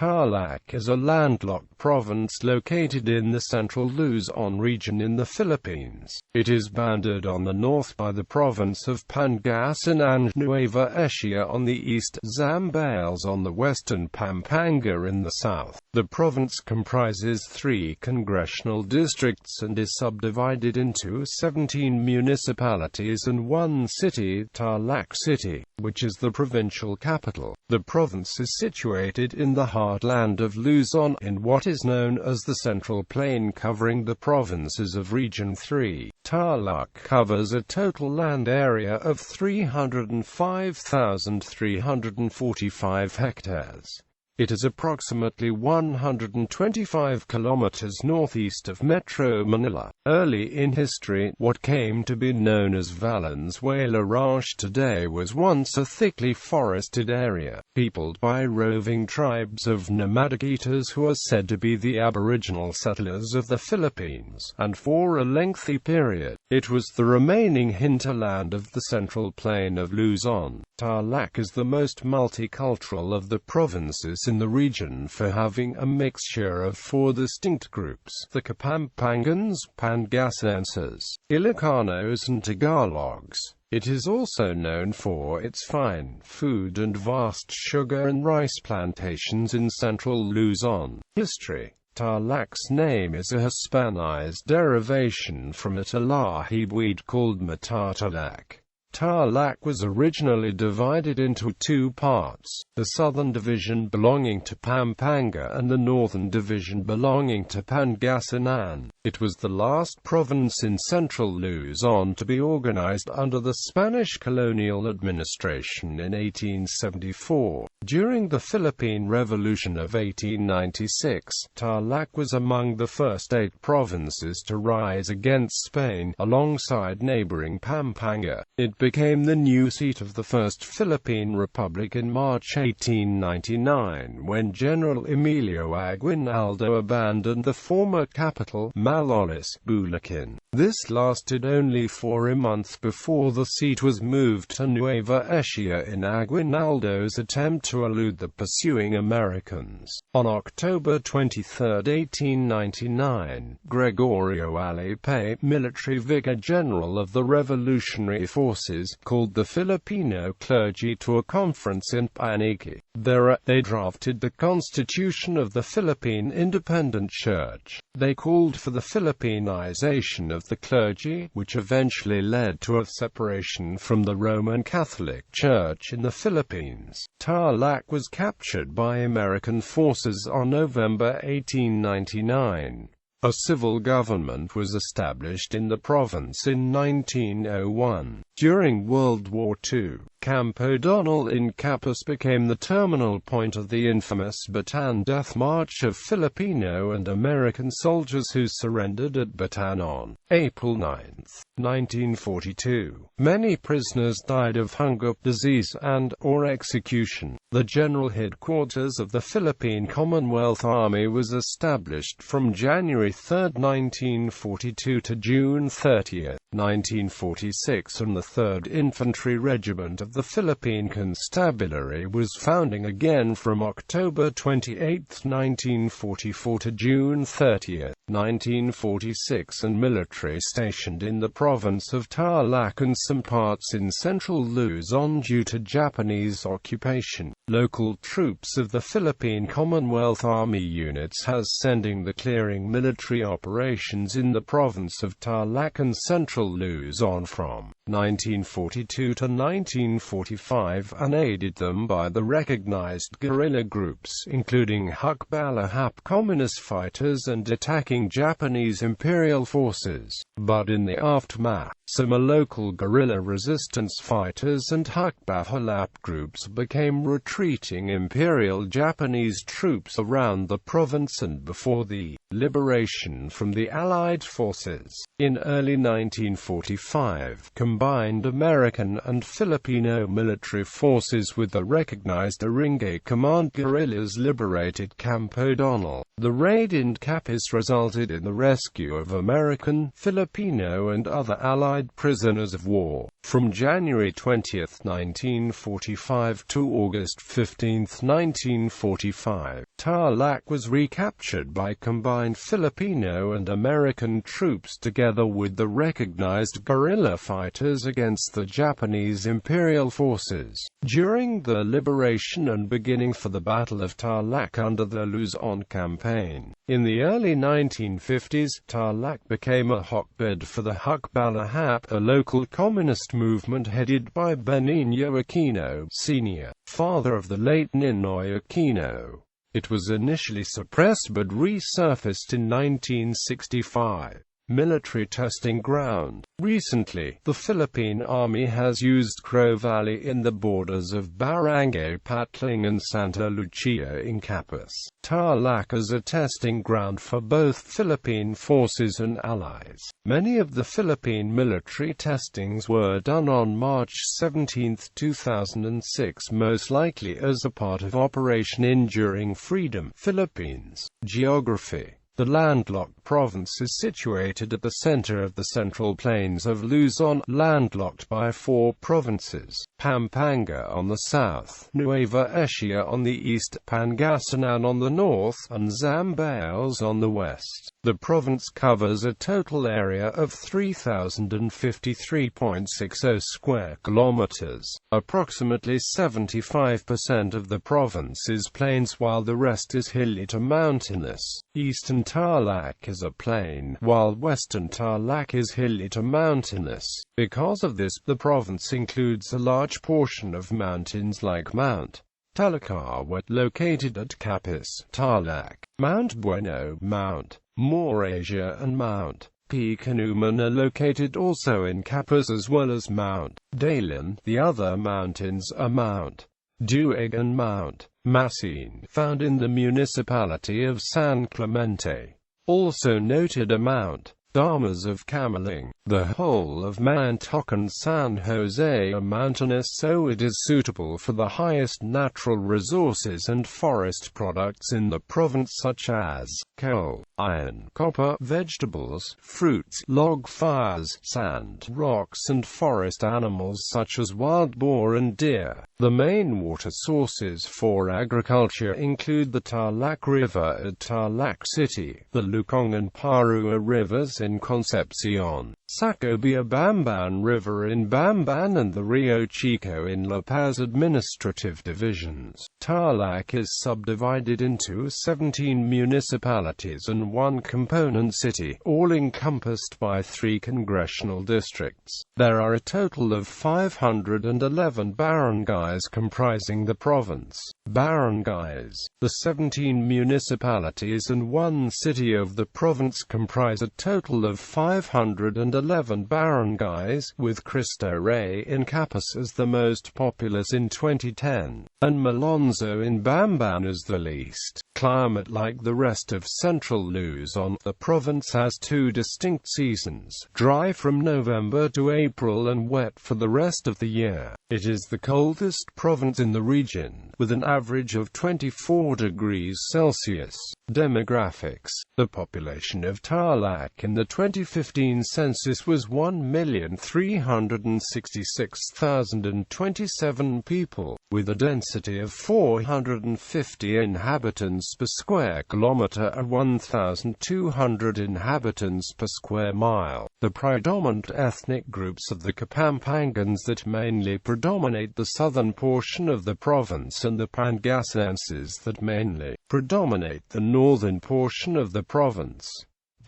Tarlac is a landlocked province located in the Central Luzon region in the Philippines. It is bounded on the north by the province of Pangasinan and Nueva Ecija on the east, Zambales on the west and Pampanga in the south. The province comprises 3 congressional districts and is subdivided into 17 municipalities and 1 city, Tarlac City, which is the provincial capital. The province is situated in the heartland of Luzon, in what is known as the Central Plain, covering the provinces of Region 3. Tarlac covers a total land area of 305,345 hectares. It is approximately 125 kilometers northeast of Metro Manila. Early in history, what came to be known as Valenzuela Ranch today was once a thickly forested area, peopled by roving tribes of nomadic eaters who are said to be the aboriginal settlers of the Philippines, and for a lengthy period, it was the remaining hinterland of the Central Plain of Luzon. Tarlac is the most multicultural of the provinces in the region for having a mixture of 4 distinct groups: the Kapampangans, Pangasinenses, Ilocanos and Tagalogs. It is also known for its fine food and vast sugar and rice plantations in central Luzon. History. Tarlac's name is a Hispanized derivation from a Talahi weed called Matatalac. Tarlac was originally divided into 2 parts, the southern division belonging to Pampanga and the northern division belonging to Pangasinan. It was the last province in central Luzon to be organized under the Spanish colonial administration in 1874. During the Philippine Revolution of 1896, Tarlac was among the first 8 provinces to rise against Spain, alongside neighboring Pampanga. It became the new seat of the First Philippine Republic in March 1899, when General Emilio Aguinaldo abandoned the former capital, Malolos, Bulacan. This lasted only for a month before the seat was moved to Nueva Ecija in Aguinaldo's attempt to elude the pursuing Americans. On October 23, 1899, Gregorio Alipay, military vicar general of the revolutionary forces, called the Filipino clergy to a conference in Paniki. There, they drafted the Constitution of the Philippine Independent Church. They called for the Philippinization of the clergy, which eventually led to a separation from the Roman Catholic Church in the Philippines. Tarlac was captured by American forces on November 1899. A civil government was established in the province in 1901. During World War II, Campo Donal in Capiz became the terminal point of the infamous Bataan Death March of Filipino and American soldiers who surrendered at Bataan on April 9, 1942. Many prisoners died of hunger, disease, and/or execution. The general headquarters of the Philippine Commonwealth Army was established from January 3, 1942 to June 30, 1946, and the 3rd Infantry Regiment of the Philippine Constabulary was founding again from October 28, 1944 to June 30, 1946, and military stationed in the province of Tarlac and some parts in central Luzon due to Japanese occupation. Local troops of the Philippine Commonwealth Army units has sending the clearing military operations in the province of Tarlac and central Luzon from 1942 to 1945, and aided them by the recognized guerrilla groups, including Hukbalahap communist fighters, and attacking Japanese imperial forces. But in the aftermath, some local guerrilla resistance fighters and Hukbalahap groups became retreating imperial Japanese troops around the province and before the liberation from the Allied forces. In early 1945, combined American and Filipino military forces with the recognized Aringay Command guerrillas liberated Campo Donal. The raid in Capiz resulted in the rescue of American, Filipino and other Allied prisoners of war. From January 20, 1945 to August 15, 1945, Tarlac was recaptured by combined Filipino and American troops together with the recognized guerrilla fighters against the Japanese imperial forces. During the liberation and beginning for the Battle of Tarlac under the Luzon campaign, in the early 1950s, Tarlac became a hotbed for the Hukbalahap, a local communist movement headed by Benigno Aquino, Sr., father of the late Ninoy Aquino. It was initially suppressed but resurfaced in 1965. Military testing ground. Recently, the Philippine Army has used Crow Valley in the borders of Barangay Patling and Santa Lucia in Capiz, Tarlac as a testing ground for both Philippine forces and allies. Many of the Philippine military testings were done on March 17, 2006, most likely as a part of Operation Enduring Freedom. Philippines. Geography. The landlocked province is situated at the center of the central plains of Luzon, landlocked by 4 provinces: Pampanga on the south, Nueva Ecija on the east, Pangasinan on the north, and Zambales on the west. The province covers a total area of 3,053.60 square kilometers. Approximately 75% of the province is plains while the rest is hilly to mountainous. Eastern Tarlac is a plain, while western Tarlac is hilly to mountainous. Because of this, the province includes a large portion of mountains like Mount Talacawa, located at Capiz, Tarlac, Mount Bueno, Mount Morasia and Mount Picanuman are located also in Capiz, as well as Mount Dalan. The other mountains are Mount Duig and Mount Masin, found in the municipality of San Clemente. Also noted are Mount Damas of Camaling. The whole of Mantoc and San Jose are mountainous, so it is suitable for the highest natural resources and forest products in the province, such as coal, iron, copper, vegetables, fruits, log fires, sand, rocks and forest animals such as wild boar and deer. The main water sources for agriculture include the Tarlac River at Tarlac City, the Lucong and Parua rivers in Concepcion, Sacobia Bamban River in Bamban, and the Rio Chico in La Paz administrative divisions. Tarlac is subdivided into 17 municipalities and 1 component city, all encompassed by 3 congressional districts. There are a total of 511 barangays comprising the province. Barangays. The 17 municipalities and 1 city of the province comprise a total of 511 barangays, with Cristo Rey in Capiz as the most populous in 2010, and Malonzo in Bamban as the least. Climate. Like the rest of Central Luzon, the province has 2 distinct seasons, dry from November to April and wet for the rest of the year. It is the coldest province in the region, with an average of 24 degrees Celsius. Demographics. The population of Tarlac in the 2015 census was 1,366,027 people, with a density of 450 inhabitants per square kilometer and 1,200 inhabitants per square mile. The predominant ethnic groups are the Kapampangans that mainly predominate the southern portion of the province, and the Pangasinenses that mainly predominate the northern portion of the province.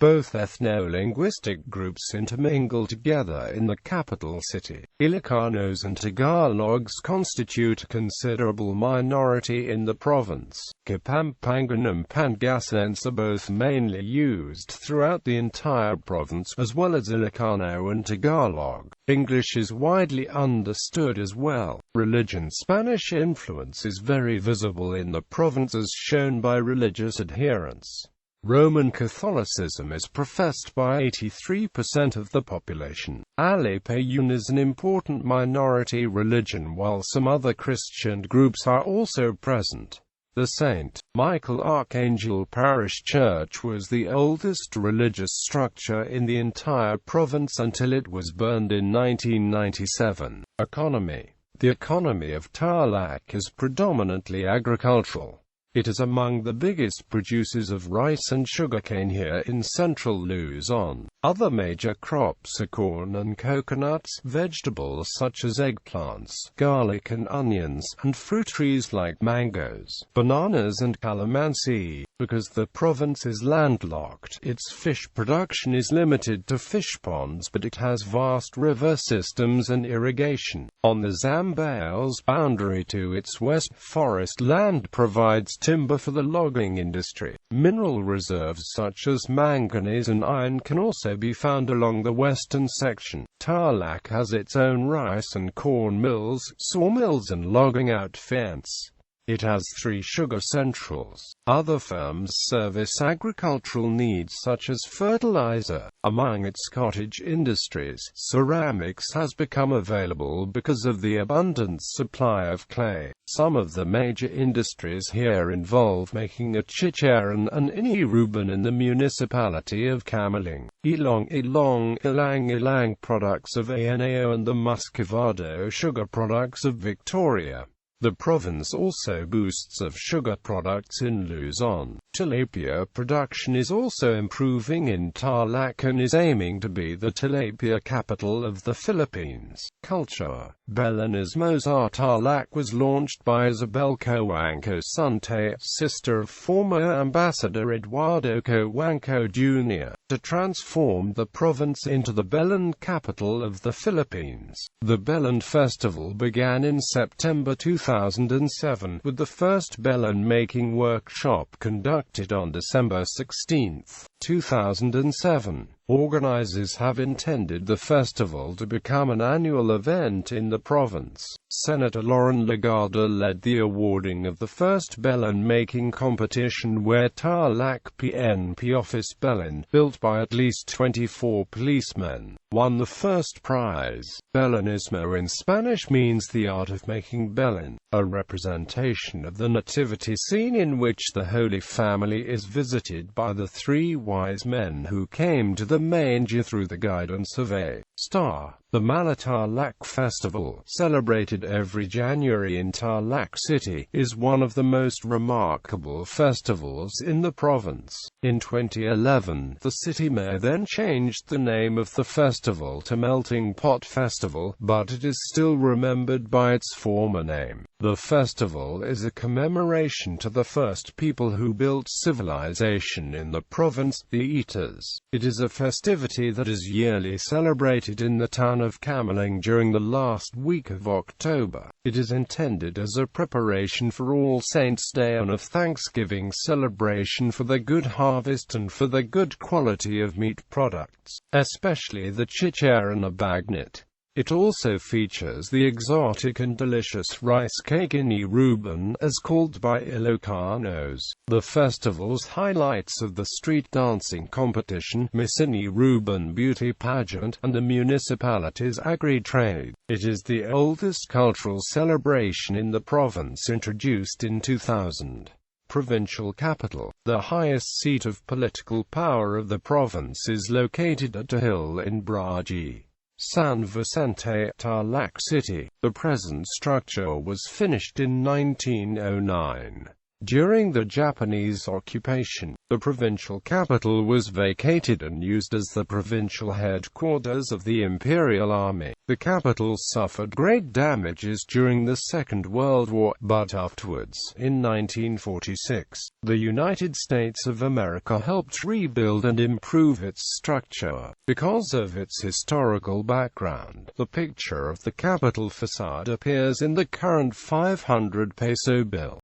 Both ethno-linguistic groups intermingle together in the capital city. Ilocanos and Tagalogs constitute a considerable minority in the province. Kapampangan and Pangasinense are both mainly used throughout the entire province, as well as Ilocano and Tagalog. English is widely understood as well. Religion. Spanish influence is very visible in the province, as shown by religious adherents. Roman Catholicism is professed by 83% of the population. Alipayun is an important minority religion, while some other Christian groups are also present. The St. Michael Archangel Parish Church was the oldest religious structure in the entire province until it was burned in 1997. Economy. The economy of Tarlac is predominantly agricultural. It is among the biggest producers of rice and sugarcane here in Central Luzon. Other major crops are corn and coconuts, vegetables such as eggplants, garlic and onions, and fruit trees like mangoes, bananas and calamansi. Because the province is landlocked, its fish production is limited to fish ponds, but it has vast river systems and irrigation. On the Zambales boundary to its west, forest land provides timber for the logging industry. Mineral reserves such as manganese and iron can also be found along the western section. Tarlac has its own rice and corn mills, sawmills and logging outfits. It has 3 sugar centrals. Other firms service agricultural needs such as fertilizer. Among its cottage industries, ceramics has become available because of the abundant supply of clay. Some of the major industries here involve making a chicharon and iniruban in the municipality of Camaling, ilang products of Anao and the muscovado sugar products of Victoria. The province also boasts of sugar products in Luzon. Tilapia production is also improving in Tarlac and is aiming to be the tilapia capital of the Philippines. Culture. Belenismos Tarlac was launched by Isabel Cojuangco Sante, sister of former Ambassador Eduardo Cojuangco Jr., to transform the province into the Belen capital of the Philippines. The Belen Festival began in September 2007, with the first Belen making workshop conducted on December 16, 2007. Organizers have intended the festival to become an annual event in the province. Senator Lauren Legarda led the awarding of the first Belen making competition, where Tarlac PNP Office Belen, built by at least 24 policemen, won the first prize. Belenismo in Spanish means the art of making Belen, a representation of the nativity scene in which the Holy Family is visited by the 3 wise men who came to the manger through the guidance of a star. The Tarlac Festival, celebrated every January in Tarlac City, is one of the most remarkable festivals in the province. In 2011, the city mayor then changed the name of the festival to Melting Pot Festival, but it is still remembered by its former name. The festival is a commemoration to the first people who built civilization in the province, the Itas. It is a festivity that is yearly celebrated in the town of Camaling during the last week of October. It is intended as a preparation for All Saints' Day and of Thanksgiving celebration for the good harvest and for the good quality of meat products, especially the chicharon of bagnet. It also features the exotic and delicious rice cake iniruban, as called by Ilocanos. The festival's highlights of the street dancing competition, Miss Iniruban beauty pageant, and the municipality's agri-trade. It is the oldest cultural celebration in the province, introduced in 2000. Provincial capital. The highest seat of political power of the province is located at a hill in Braji, San Vicente, Tarlac City. The present structure was finished in 1909. During the Japanese occupation, the provincial capital was vacated and used as the provincial headquarters of the Imperial Army. The capital suffered great damages during the Second World War, but afterwards, in 1946, the United States of America helped rebuild and improve its structure. Because of its historical background, the picture of the capital facade appears in the current 500 peso bill.